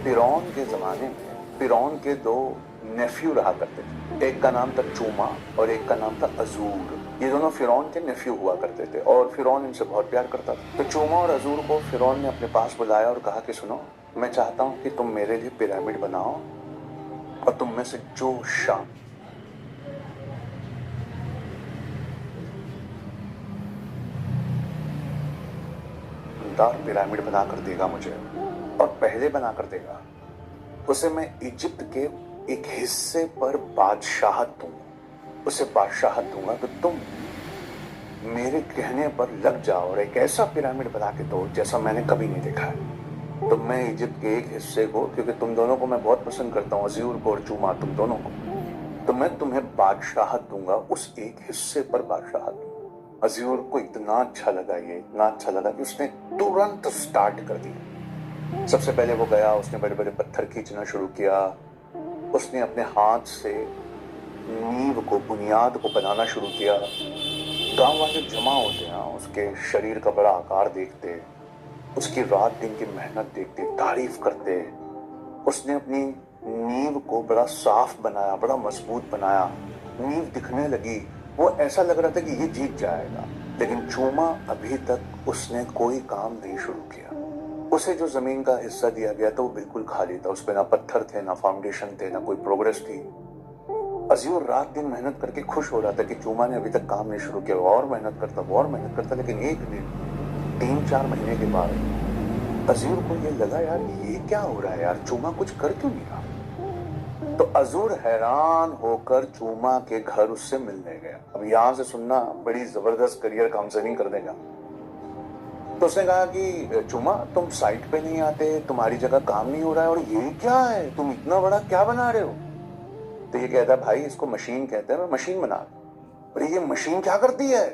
फिरौन के जमाने में फिरौन के दो नेफ्यू रहा करते थे। एक का नाम था चूमा और एक का नाम था अजूर। ये दोनों फिरौन के नेफ्यू हुआ करते थे और फिरौन इनसे बहुत प्यार करता था। तो चूमा और अजूर को फिरौन ने अपने पास बुलाया और कहा कि सुनो, मैं चाहता हूं कि तुम मेरे लिए पिरामिड बनाओ और तुम में से जो शानदार पिरामिड बनाकर देगा मुझे, और पहले बनाकर देगा, उसे मैं इजिप्ट के एक हिस्से पर बादशाहत दूंगा। उसे बादशाहत दूंगा तो तुम मेरे कहने पर लग जाओ और एक ऐसा पिरामिड बना के दो जैसा मैंने कभी नहीं देखा है। तो मैं इजिप्ट के एक हिस्से को, क्योंकि तुम दोनों को मैं बहुत पसंद करता हूँ, अज़ूर को और चूमा, तुम दोनों को, तो मैं तुम्हें बादशाहत दूंगा, उस एक हिस्से पर बादशाहत दूंगा। अज़ूर को इतना अच्छा लगा, ये इतना अच्छा लगा कि उसने तुरंत स्टार्ट कर दिया। सबसे पहले वो गया, उसने बड़े बड़े पत्थर खींचना शुरू किया। उसने अपने हाथ से नींव को, बुनियाद को बनाना शुरू किया। गांव वाले जमा होते हैं, उसके शरीर का बड़ा आकार देखते, उसकी रात दिन की मेहनत देखते, तारीफ करते। उसने अपनी नींव को बड़ा साफ बनाया, बड़ा मजबूत बनाया। नींव दिखने लगी, वो ऐसा लग रहा था कि ये जीत जाएगा। लेकिन चूमा अभी तक उसने कोई काम नहीं शुरू किया। उसे जो जमीन का हिस्सा दिया गया था वो बिल्कुल खाली था, उस पर ना पत्थर थे, ना फाउंडेशन थे, ना कोई प्रोग्रेस थी। अज़ूर रात दिन मेहनत करके खुश हो रहा था कि चूमा ने अभी तक काम नहीं शुरू किया। और मेहनत करता, और मेहनत करता, लेकिन एक दिन 3-4 महीने के बाद अज़ूर को ये लगा, यार ये क्या हो रहा है, यार चूमा कुछ कर क्यों नहीं रहा। तो अज़ूर हैरान होकर चूमा के घर उससे मिलने गया। अब यहां से सुनना, बड़ी जबरदस्त करियर काउंसलिंग कर देगा। तो उसने कहा कि चूमा, तुम साइट पे नहीं आते, तुम्हारी जगह काम नहीं हो रहा है, और ये क्या है, तुम इतना बड़ा क्या बना रहे हो। तो ये कहता है, भाई इसको मशीन कहते हैं, मैं मशीन बना। अरे ये मशीन क्या करती है।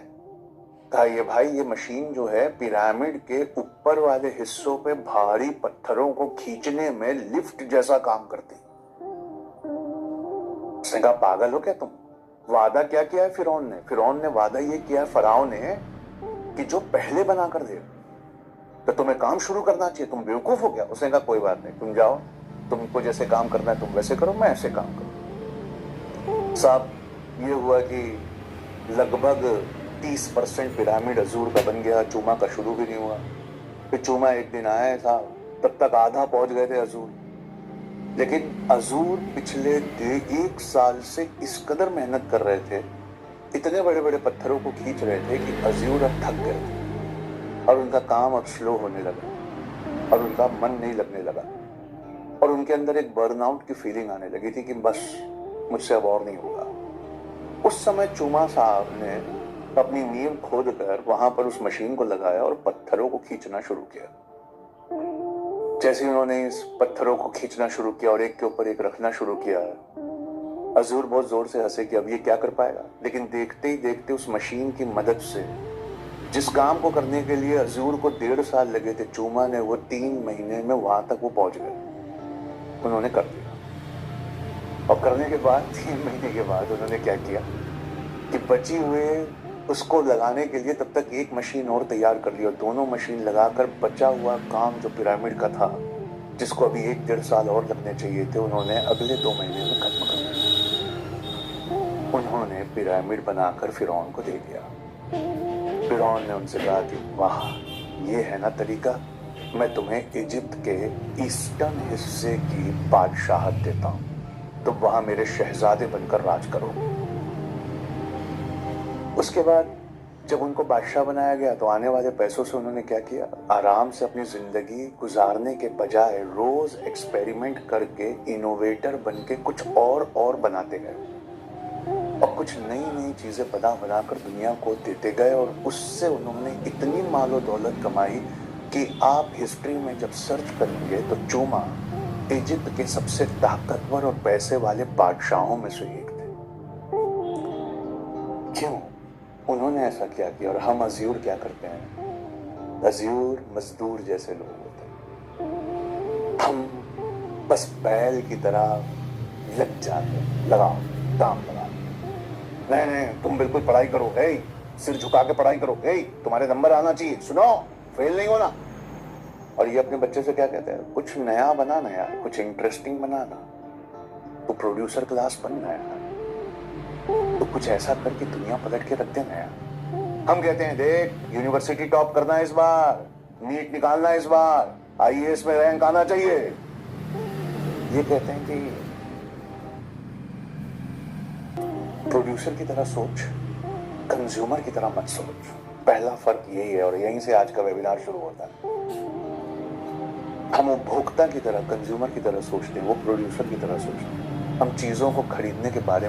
कहा, ये भाई ये मशीन जो है पिरामिड के ऊपर वाले हिस्सों पे भारी पत्थरों को खींचने में लिफ्ट जैसा काम करती। उसने कहा, पागल हो क्या तुम। वादा क्या किया है फिरौन ने वादा ये किया है फराओ ने कि जो पहले बना कर दे, तो तुम्हें काम शुरू करना चाहिए, तुम बेवकूफ हो क्या। उसने कहा, कोई बात नहीं, तुम जाओ, तुमको जैसे काम करना है तुम वैसे करो, मैं ऐसे काम करूं। साहब, ये हुआ कि लगभग 30% पिरामिड अज़ूर का बन गया, चूमा का शुरू भी नहीं हुआ। फिर चूमा एक दिन आया था, तब तक आधा पहुंच गए थे अज़ूर। लेकिन अज़ूर पिछले 1 साल से इस कदर मेहनत कर रहे थे, इतने बड़े बड़े पत्थरों को खींच रहे थे कि अज़ूर अब थक गए थे और उनका काम अब स्लो होने लगा और उनका मन नहीं लगने लगा और उनके अंदर एक बर्नआउट की फीलिंग आने लगी थी कि बस मुझसे अब और नहीं होगा। उस समय चूमा साहब ने अपनी नींव खोद कर वहां पर उस मशीन को लगाया और पत्थरों को खींचना शुरू किया। जैसे उन्होंने इस पत्थरों को खींचना शुरू किया और एक के ऊपर एक रखना शुरू किया, अज़ूर बहुत जोर से हंसे कि अब ये क्या कर पाएगा। लेकिन देखते ही देखते उस मशीन की मदद से, जिस काम को करने के लिए अज़ूर को 1.5 साल लगे थे, चूमा ने वो 3 महीने में वहां तक वो पहुंच गए। उन्होंने कर दिया। और करने के बाद 3 महीने के बाद उन्होंने क्या किया कि बची हुए उसको लगाने के लिए तब तक एक मशीन और तैयार कर ली और दोनों मशीन लगाकर बचा हुआ काम जो पिरामिड का था, जिसको अभी 1-1.5 साल और लगने चाहिए थे, उन्होंने अगले 2 महीने में खत्म कर दिया। उन्होंने पिरामिड बनाकर फिरौन को दे दिया। फिरौन ने उनसे कहा कि वाह, ये है ना तरीका, मैं तुम्हें इजिप्ट के ईस्टर्न हिस्से की बादशाहत देता हूं, तो वहां मेरे शहजादे बनकर राज करो। उसके बाद जब उनको बादशाह बनाया गया तो आने वाले पैसों से उन्होंने क्या किया, आराम से अपनी जिंदगी गुजारने के बजाय रोज एक्सपेरिमेंट करके इनोवेटर बन के कुछ और बनाते गए और कुछ नई नई चीजें बना बनाकर दुनिया को देते गए। और उससे उन्होंने इतनी मालो दौलत कमाई कि आप हिस्ट्री में जब सर्च करेंगे तो चूमा इजिप्ट के सबसे ताकतवर और पैसे वाले बादशाहों में से एक थे। क्यों उन्होंने ऐसा क्या किया। और हम अज़ूर क्या करते हैं, अज़ूर मजदूर जैसे लोग होते हैं, हम बस बैल की तरह लग जाते हैं, लगाओ काम लगाओ, नहीं तुम बिल्कुल पढ़ाई करो, सिर झुका के पढ़ाई करो, तुम्हारे नंबर आना चाहिए, सुनो फेल नहीं होना। और ये अपने बच्चे से क्या कहते हैं, कुछ नया बनाना यार, कुछ इंटरेस्टिंग बनाना, तो प्रोड्यूसर क्लास बनना यार, तो कुछ ऐसा करके दुनिया पलट के रख देना यार। हम कहते हैं देख यूनिवर्सिटी टॉप करना है इस बार, नीट निकालना है इस बार, आईएएस में रैंक आना चाहिए। ये कहते हैं कि प्रोड्यूसर की तरह सोच, कंज्यूमर की तरह मत सोच। पहला फर्क यही है और यहीं से आज का वेबिनार शुरू होता है। हम उपभोक्ता की तरह, कंज्यूमर की तरह सोचते हैं, वो प्रोड्यूसर की तरह सोचते हैं। हम चीजों को खरीदने के बारे में